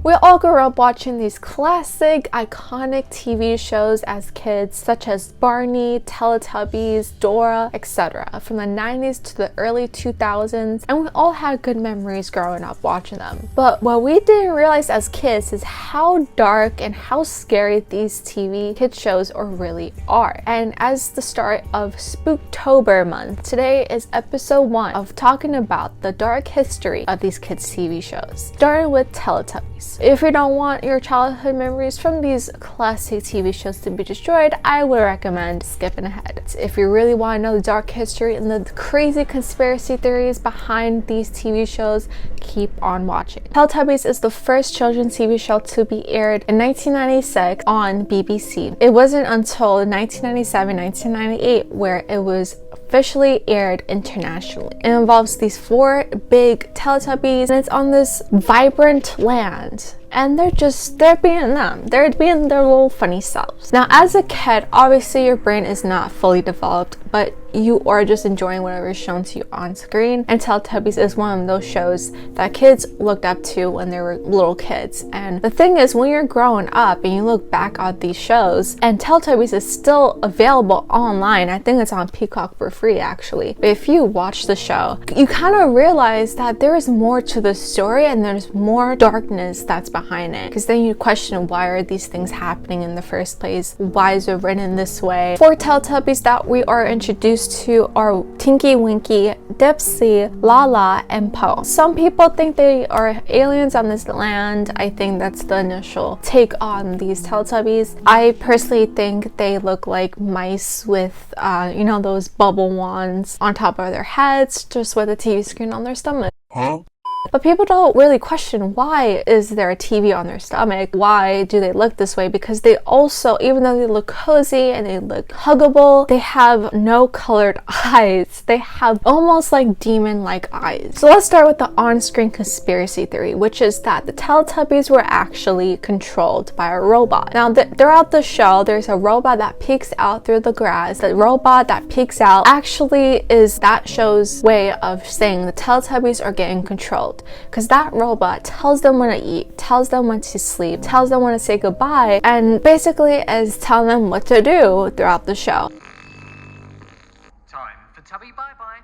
We all grew up watching these classic, iconic TV shows as kids, such as Barney, Teletubbies, Dora, etc. from the 90s to the early 2000s, and we all had good memories growing up watching them. But what we didn't realize as kids is how dark and how scary these TV kid shows really are. And as the start of Spooktober month, today is episode 1 of talking about the dark history of these kids TV shows, starting with Teletubbies. If you don't want your childhood memories from these classic TV shows to be destroyed, I would recommend skipping ahead. If you really want to know the dark history and the crazy conspiracy theories behind these TV shows, keep on watching. Teletubbies is the first children's TV show to be aired in 1996 on BBC. It wasn't until 1997-1998 where it was officially aired internationally. It involves these 4 big Teletubbies, and it's on this vibrant land. And they're being them. They're being their little funny selves. Now, as a kid, obviously your brain is not fully developed, but you are just enjoying whatever is shown to you on screen. And Teletubbies is one of those shows that kids looked up to when they were little kids. And the thing is, when you're growing up and you look back at these shows, and Teletubbies is still available online, I think it's on Peacock for free actually. But if you watch the show, you kind of realize that there is more to the story and there's more darkness that's behind it, because then you question, why are these things happening in the first place? Why is it written this way? 4 Teletubbies that we are introduced to are Tinky Winky, Dipsy, Lala, and Po. Some people think they are aliens on this land. I think that's the initial take on these Teletubbies. I personally think they look like mice with those bubble wands on top of their heads, just with a TV screen on their stomach. But people don't really question, why is there a TV on their stomach? Why do they look this way? Because they also, even though they look cozy and they look huggable, they have no colored eyes. They have almost like demon-like eyes. So let's start with the on-screen conspiracy theory, which is that the Teletubbies were actually controlled by a robot. Now, throughout the show, there's a robot that peeks out through the grass. The robot that peeks out actually is that show's way of saying the Teletubbies are getting controlled. Because that robot tells them when to eat, tells them when to sleep, tells them when to say goodbye, and basically is telling them what to do throughout the show. Time for Tubby bye-bye.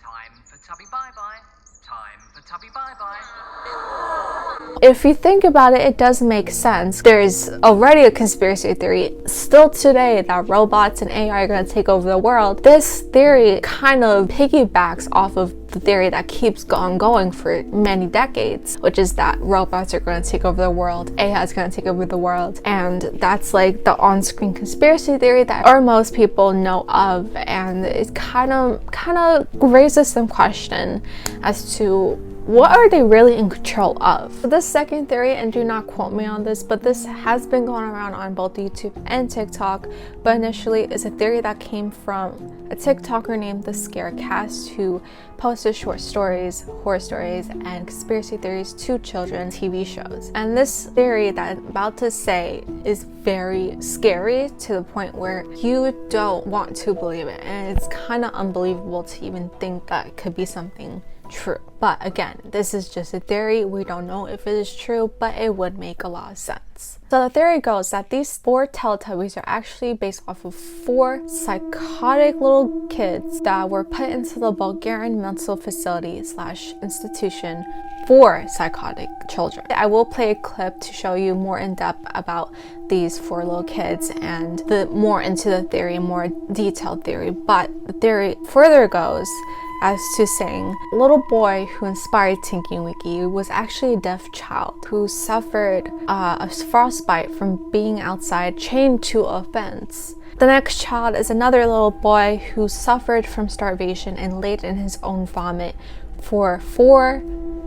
Time for Tubby bye-bye. Time for Tubby bye-bye. If you think about it, it does make sense. There's already a conspiracy theory still today that robots and AI are going to take over the world. This theory kind of piggybacks off of the theory that keeps going for many decades, which is that robots are going to take over the world, AI is going to take over the world, and that's like the on-screen conspiracy theory that most people know of, and it kind of raises some question as to what are they really in control of? So this second theory, and do not quote me on this, but this has been going around on both YouTube and TikTok, but initially is a theory that came from a TikToker named The Scarecast, who posted short stories, horror stories, and conspiracy theories to children's TV shows. And this theory that I'm about to say is very scary to the point where you don't want to believe it, and it's kind of unbelievable to even think that it could be something true. But again, this is just a theory. We don't know if it is true, but it would make a lot of sense. So the theory goes that these 4 Teletubbies are actually based off of 4 psychotic little kids that were put into the Bulgarian mental facility / institution for psychotic children. I will play a clip to show you more in depth about these 4 little kids and more into the theory, more detailed theory. But the theory further goes as to saying a little boy who inspired Tinky Winky was actually a deaf child who suffered a frostbite from being outside chained to a fence. The next child is another little boy who suffered from starvation and laid in his own vomit for 4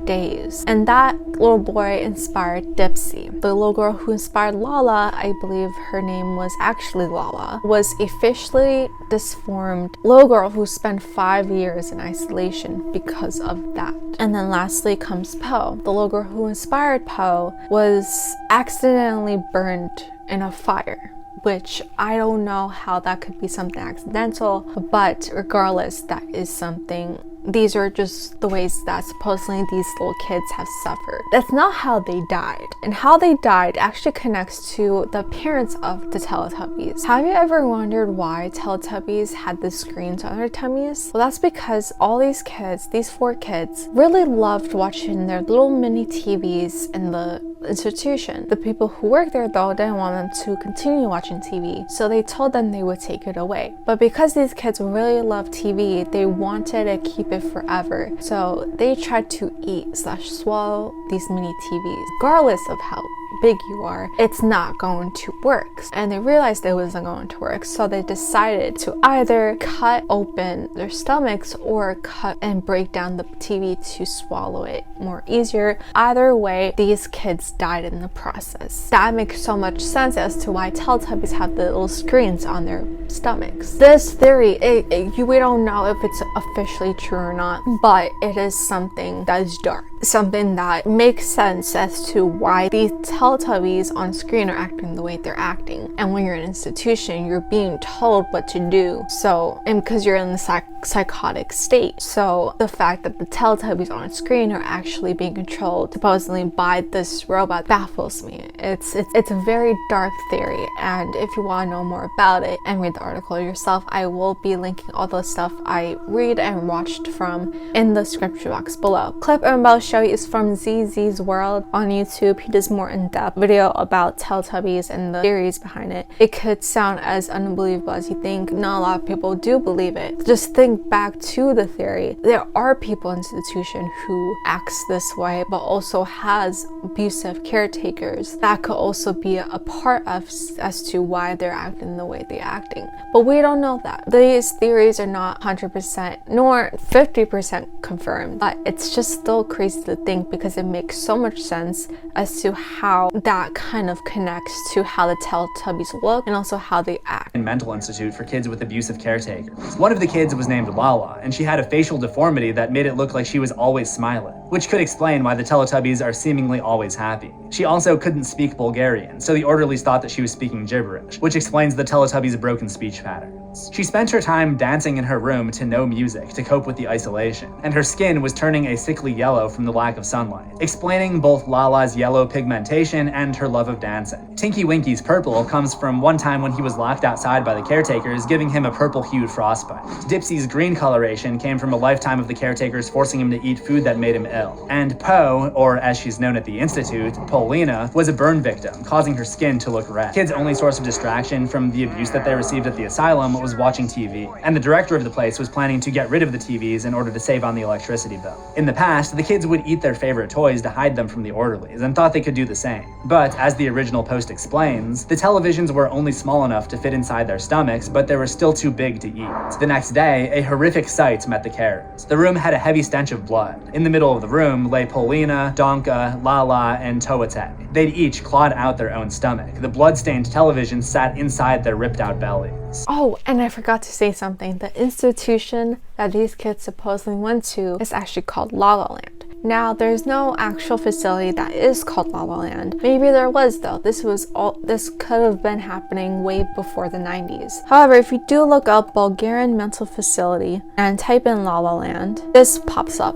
days. And that little boy inspired Dipsy. The little girl who inspired Lala, I believe her name was actually Lala, was a officially disformed little girl who spent 5 years in isolation because of that. And then lastly comes Po. The little girl who inspired Po was accidentally burned in a fire, which I don't know how that could be something accidental, but regardless, that is something these are just the ways that supposedly these little kids have suffered. That's not how they died. And how they died actually connects to the appearance of the Teletubbies. Have you ever wondered why Teletubbies had the screens on their tummies? Well, that's because all these kids, these 4 kids, really loved watching their little mini TVs in the institution. The people who worked there though didn't want them to continue watching TV, so they told them they would take it away. But because these kids really love TV, they wanted to keep it forever, so they tried to eat/swallow these mini TVs. Regardless of how big you are, it's not going to work. And they realized it wasn't going to work, so they decided to either cut open their stomachs or cut and break down the TV to swallow it more easier. Either way, these kids died in the process. That makes so much sense as to why Teletubbies have the little screens on their stomachs. This theory, we don't know if it's officially true or not, but it is something that is dark. Something that makes sense as to why these Teletubbies on screen are acting the way they're acting. And when you're in an institution, you're being told what to do. So, and because you're in the psychotic state. So the fact that the Teletubbies on screen are actually being controlled supposedly by this robot baffles me. It's a very dark theory, and if you want to know more about it and read the article yourself, I will be linking all the stuff I read and watched from in the description box below. Clip I'm about to show you is from ZZ's World on YouTube. He does more in-depth video about Teletubbies and the theories behind it. It could sound as unbelievable as you think. Not a lot of people do believe it. Just think back to the theory. There are people in institution who acts this way, but also has abusive caretakers. That could also be a part of as to why they're acting the way they're acting. But we don't know that. These theories are not 100% nor 50% confirmed, but it's just still crazy to think because it makes so much sense as to how that kind of connects to how the Teletubbies look and also how they act. Mental institute for kids with abusive caretakers. One of the kids was named Lala, and she had a facial deformity that made it look like she was always smiling, which could explain why the Teletubbies are seemingly always happy. She also couldn't speak Bulgarian, so the orderlies thought that she was speaking gibberish, which explains the Teletubbies' broken speech patterns. She spent her time dancing in her room to no music to cope with the isolation, and her skin was turning a sickly yellow from the lack of sunlight, explaining both Lala's yellow pigmentation and her love of dancing. Tinky Winky's purple comes from one time when he was locked outside by the caretakers, giving him a purple-hued frostbite. Dipsy's green coloration came from a lifetime of the caretakers forcing him to eat food that made him ill. And Po, or as she's known at the Institute, Polina, was a burn victim, causing her skin to look red. Kids' only source of distraction from the abuse that they received at the asylum was watching TV, and the director of the place was planning to get rid of the TVs in order to save on the electricity bill. In the past, the kids would eat their favorite toys to hide them from the orderlies, and thought they could do the same. But, as the original post explains, the televisions were only small enough to fit inside their stomachs, but they were still too big to eat. The next day, a horrific sight met the carers. The room had a heavy stench of blood. In the middle of the room lay Polina, Donka, Lala, and Toate. They'd each clawed out their own stomach. The blood-stained television sat inside their ripped-out bellies. Oh, and I forgot to say something. The institution that these kids supposedly went to is actually called La La Land. Now, there's no actual facility that is called La La Land. Maybe there was though. This could have been happening way before the 90s. However, if you do look up Bulgarian mental facility and type in La La Land, this pops up.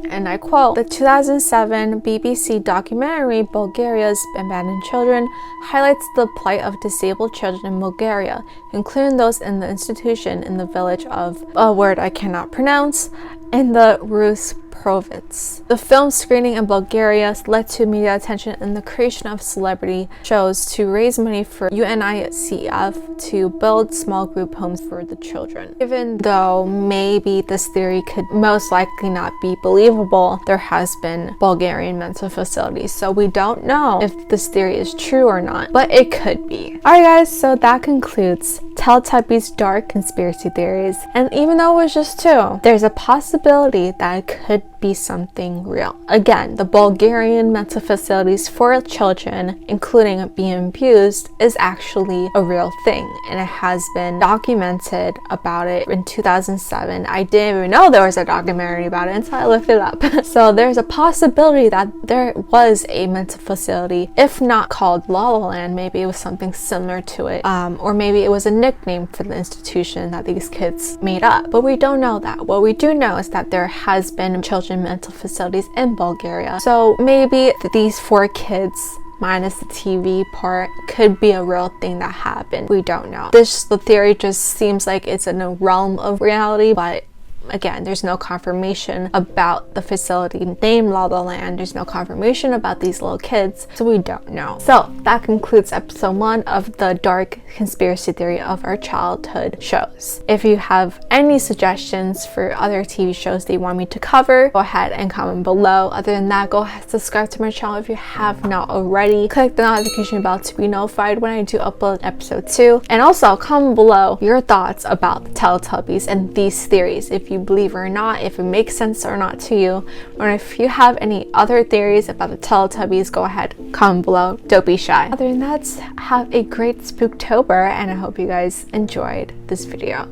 And I quote, "The 2007 BBC documentary Bulgaria's Abandoned Children highlights the plight of disabled children in Bulgaria, including those in the institution in the village of a word I cannot pronounce, in the Rus Province." The film's screening in Bulgaria led to media attention and the creation of celebrity shows to raise money for UNICEF to build small group homes for the children. Even though maybe this theory could most likely not be believable, there has been Bulgarian mental facilities, so we don't know if this theory is true or not, but it could be. Alright guys, so that concludes Teletubbies' dark conspiracy theories, and even though it was just 2, there's a possibility that it could be something real. Again, the Bulgarian mental facilities for children, including being abused, is actually a real thing, and it has been documented about it in 2007. I didn't even know there was a documentary about it until I looked it up. So there's a possibility that there was a mental facility, if not called La La Land, maybe it was something similar to it, or maybe it was a nickname for the institution that these kids made up. But we don't know that. What we do know is that there has been children mental facilities in Bulgaria. So maybe these 4 kids, minus the TV part, could be a real thing that happened. We don't know. The theory just seems like it's in a realm of reality, but again, there's no confirmation about the facility named La La Land. There's no confirmation about these little kids, so we don't know. So that concludes episode 1 of the dark conspiracy theory of our childhood shows. If you have any suggestions for other TV shows that you want me to cover, go ahead and comment below. Other than that, go ahead and subscribe to my channel if you have not already. Click the notification bell to be notified when I do upload episode 2. And also comment below your thoughts about the Teletubbies and these theories. If you believe or not, if it makes sense or not to you, or if you have any other theories about the Teletubbies, go ahead, comment below. Don't be shy. Other than that, have a great Spooktober, and I hope you guys enjoyed this video.